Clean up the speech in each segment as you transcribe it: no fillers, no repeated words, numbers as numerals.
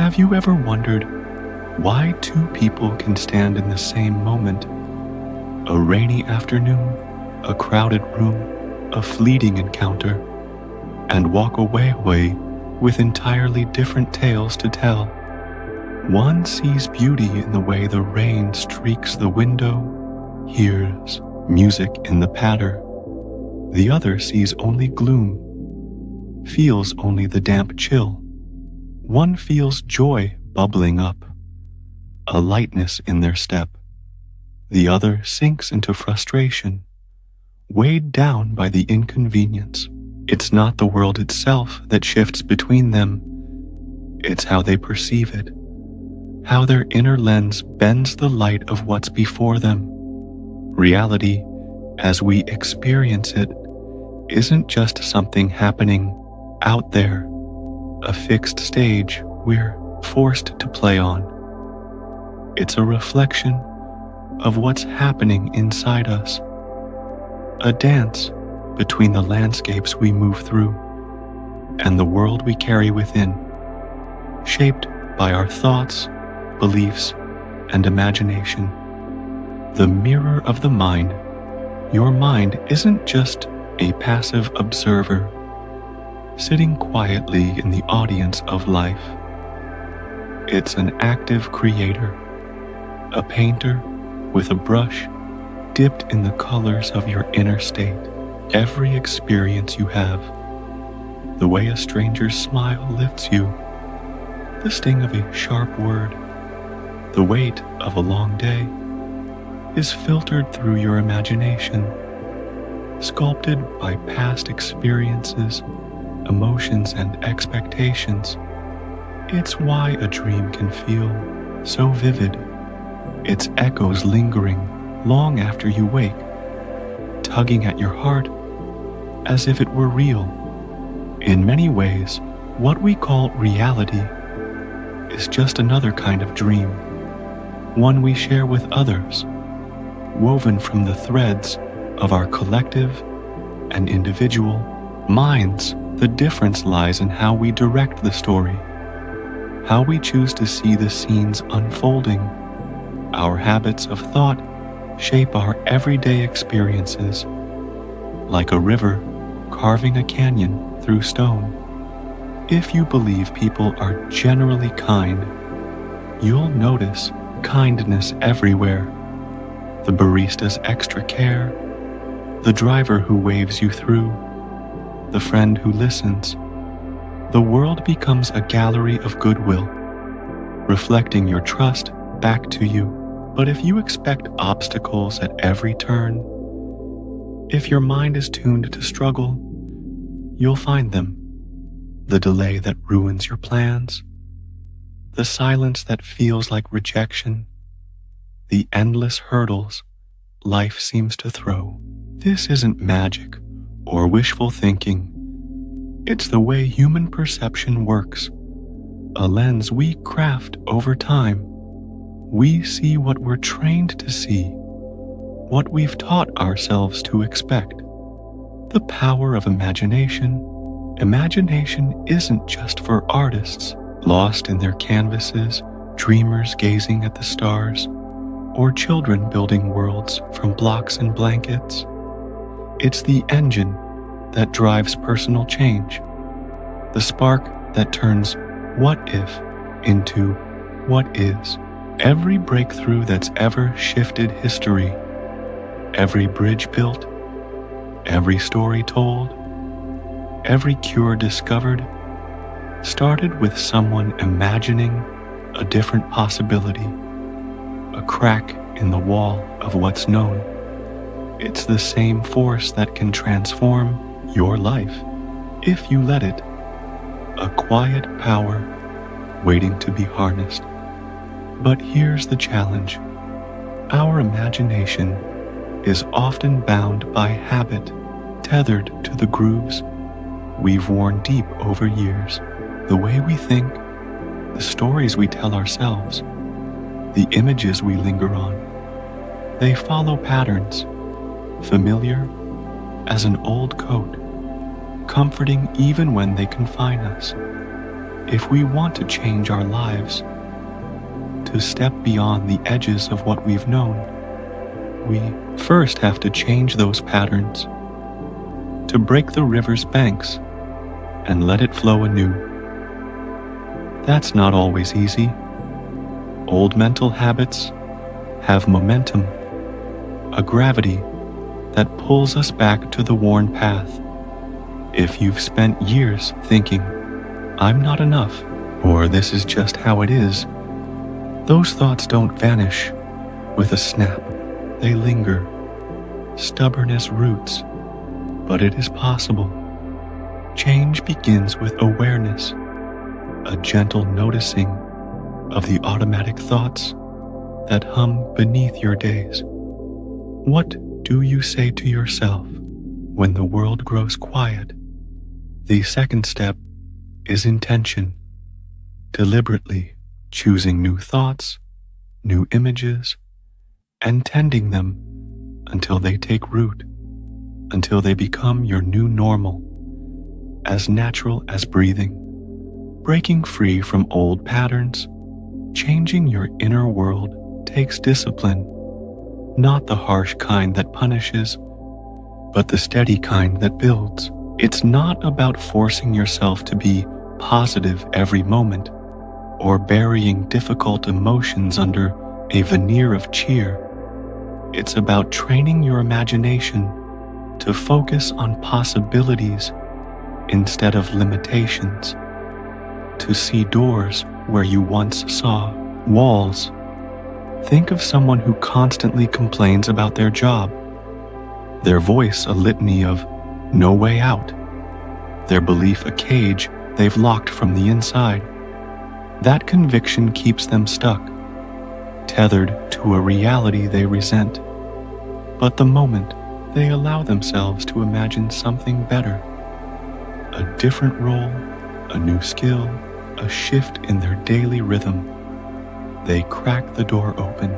Have you ever wondered why two people can stand in the same moment? A rainy afternoon, a crowded room, a fleeting encounter, and walk away with entirely different tales to tell. One sees beauty in the way the rain streaks the window, hears music in the patter. The other sees only gloom, feels only the damp chill. One feels joy bubbling up, a lightness in their step. The other sinks into frustration, weighed down by the inconvenience. It's not the world itself that shifts between them. It's how they perceive it, how their inner lens bends the light of what's before them. Reality, as we experience it, isn't just something happening out there, a fixed stage we're forced to play on. It's a reflection of what's happening inside us, a dance between the landscapes we move through and the world we carry within, shaped by our thoughts, beliefs, and imagination. The mirror of the mind. Your mind isn't just a passive observer, sitting quietly in the audience of life. It's an active creator, a painter with a brush dipped in the colors of your inner state. Every experience you have, the way a stranger's smile lifts you, the sting of a sharp word, the weight of a long day, is filtered through your imagination, sculpted by past experiences, emotions, and expectations. It's why a dream can feel so vivid, its echoes lingering long after you wake, tugging at your heart as if it were real. In many ways, what we call reality is just another kind of dream, one we share with others, woven from the threads of our collective and individual minds. The difference lies in how we direct the story, how we choose to see the scenes unfolding. Our habits of thought shape our everyday experiences, like a river carving a canyon through stone. If you believe people are generally kind, you'll notice kindness everywhere. The barista's extra care, the driver who waves you through, the friend who listens. The world becomes a gallery of goodwill, reflecting your trust back to you. But if you expect obstacles at every turn, if your mind is tuned to struggle, you'll find them. The delay that ruins your plans, the silence that feels like rejection, the endless hurdles life seems to throw. This isn't magic or wishful thinking. It's the way human perception works, a lens we craft over time. We see what we're trained to see, what we've taught ourselves to expect. The power of imagination. Imagination isn't just for artists, lost in their canvases, dreamers gazing at the stars, or children building worlds from blocks and blankets. It's the engine that drives personal change, the spark that turns what if into what is. Every breakthrough that's ever shifted history, every bridge built, every story told, every cure discovered, started with someone imagining a different possibility, a crack in the wall of what's known. It's the same force that can transform your life, if you let it, a quiet power waiting to be harnessed. But here's the challenge. Our imagination is often bound by habit, tethered to the grooves we've worn deep over years. The way we think, the stories we tell ourselves, the images we linger on, they follow patterns, familiar as an old coat, comforting even when they confine us. If we want to change our lives, to step beyond the edges of what we've known, we first have to change those patterns, to break the river's banks and let it flow anew. That's not always easy. Old mental habits have momentum, a gravity that pulls us back to the worn path. If you've spent years thinking, "I'm not enough," or "this is just how it is," those thoughts don't vanish with a snap. They linger, stubborn as roots, but it is possible. Change begins with awareness, a gentle noticing of the automatic thoughts that hum beneath your days. What do you say to yourself when the world grows quiet? The second step is intention, deliberately choosing new thoughts, new images, and tending them until they take root, until they become your new normal, as natural as breathing. Breaking free from old patterns, changing your inner world takes discipline, not the harsh kind that punishes, but the steady kind that builds. It's not about forcing yourself to be positive every moment, or burying difficult emotions under a veneer of cheer. It's about training your imagination to focus on possibilities instead of limitations, to see doors where you once saw walls. Think of someone who constantly complains about their job, their voice a litany of no way out, their belief a cage they've locked from the inside. That conviction keeps them stuck, tethered to a reality they resent. But the moment they allow themselves to imagine something better, a different role, a new skill, a shift in their daily rhythm, they crack the door open.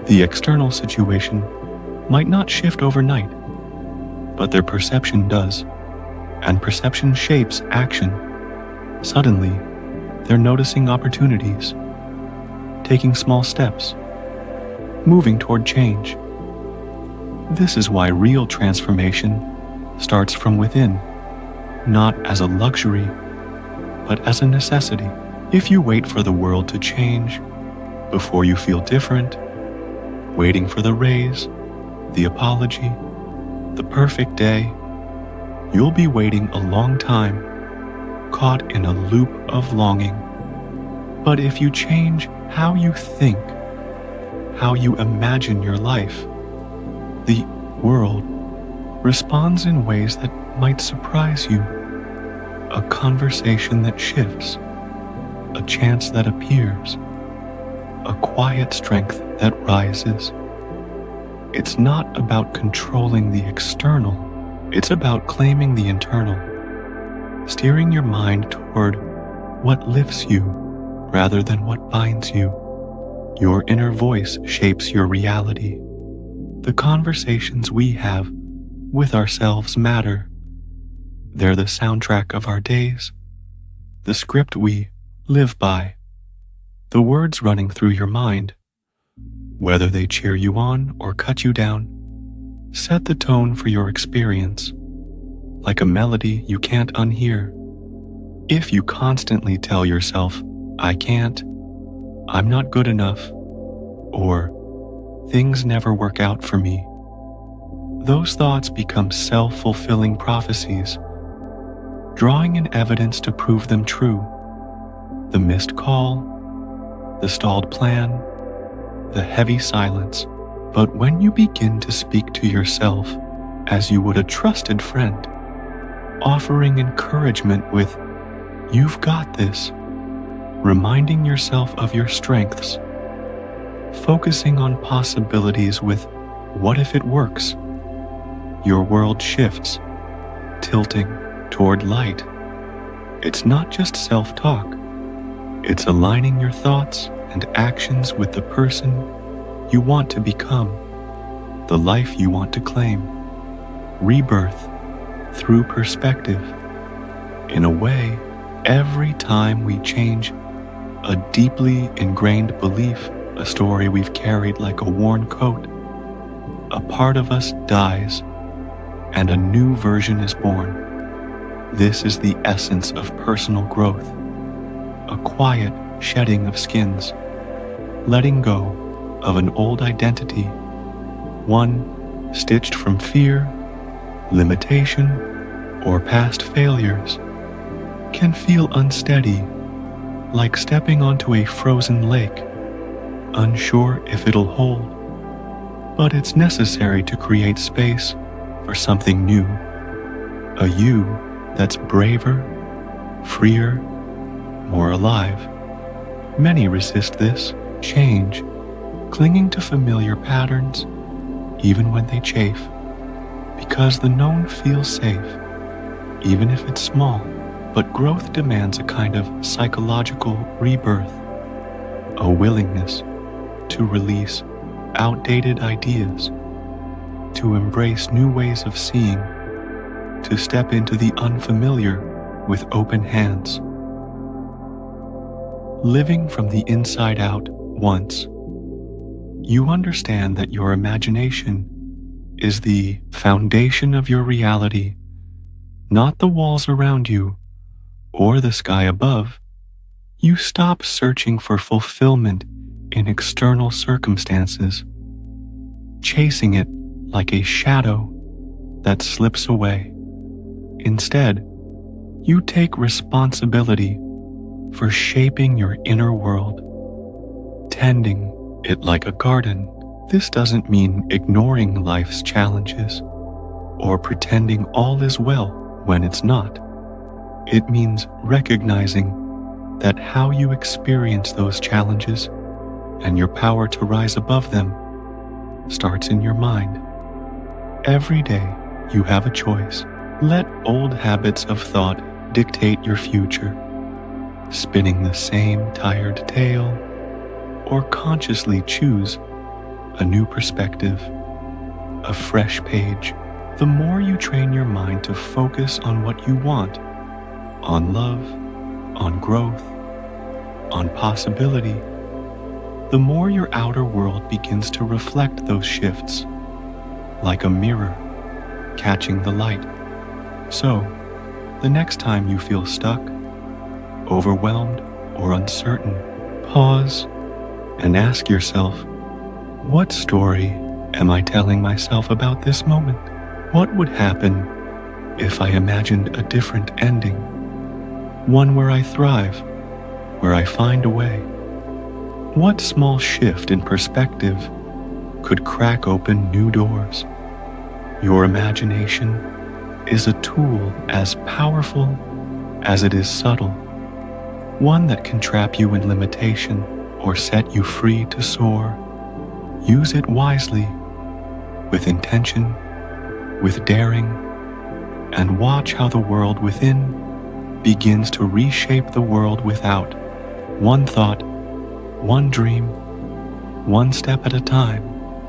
The external situation might not shift overnight, but their perception does, and perception shapes action. Suddenly, they're noticing opportunities, taking small steps, moving toward change. This is why real transformation starts from within, not as a luxury, but as a necessity. If you wait for the world to change before you feel different, waiting for the raise, the apology, the perfect day, you'll be waiting a long time, caught in a loop of longing. But if you change how you think, how you imagine your life, the world responds in ways that might surprise you. A conversation that shifts, a chance that appears, a quiet strength that rises. It's not about controlling the external, it's about claiming the internal, steering your mind toward what lifts you rather than what binds you. Your inner voice shapes your reality. The conversations we have with ourselves matter. They're the soundtrack of our days, the script we live by, the words running through your mind. Whether they cheer you on or cut you down, set the tone for your experience, like a melody you can't unhear. If you constantly tell yourself, "I can't," "I'm not good enough," or "things never work out for me," those thoughts become self-fulfilling prophecies, drawing in evidence to prove them true. The missed call, the stalled plan, the heavy silence. But when you begin to speak to yourself as you would a trusted friend, offering encouragement with, "You've got this," reminding yourself of your strengths, focusing on possibilities with, "What if it works?" your world shifts, tilting toward light. It's not just self-talk. It's aligning your thoughts and actions with the person you want to become, the life you want to claim. Rebirth through perspective. In a way, Every time we change a deeply ingrained belief, a story we've carried like a worn coat, a part of us dies and a new version is born. This is the essence of personal growth, a quiet shedding of skins, letting go of an old identity, one stitched from fear, limitation, or past failures, can feel unsteady, like stepping onto a frozen lake, unsure if it'll hold. But it's necessary to create space for something new, a you that's braver, freer, more alive. Many resist this change, clinging to familiar patterns, even when they chafe, because the known feels safe, even if it's small. But growth demands a kind of psychological rebirth, a willingness to release outdated ideas, to embrace new ways of seeing, to step into the unfamiliar with open hands. Living from the inside out once, you understand that your imagination is the foundation of your reality, not the walls around you or the sky above. You stop searching for fulfillment in external circumstances, chasing it like a shadow that slips away. Instead, you take responsibility for shaping your inner world, tending it like a garden. This doesn't mean ignoring life's challenges or pretending all is well when it's not. It means recognizing that how you experience those challenges and your power to rise above them starts in your mind. Every day, you have a choice. Let old habits of thought dictate your future, spinning the same tired tale, or consciously choose a new perspective, a fresh page. The more you train your mind to focus on what you want, on love, on growth, on possibility, the more your outer world begins to reflect those shifts, like a mirror catching the light. So, the next time you feel stuck, overwhelmed, or uncertain, pause and ask yourself, what story am I telling myself about this moment? What would happen if I imagined a different ending? One where I thrive, where I find a way. What small shift in perspective could crack open new doors? Your imagination is a tool as powerful as it is subtle, one that can trap you in limitation or set you free to soar. Use it wisely, with intention, with daring, and watch how the world within begins to reshape the world without. One thought, one dream, one step at a time.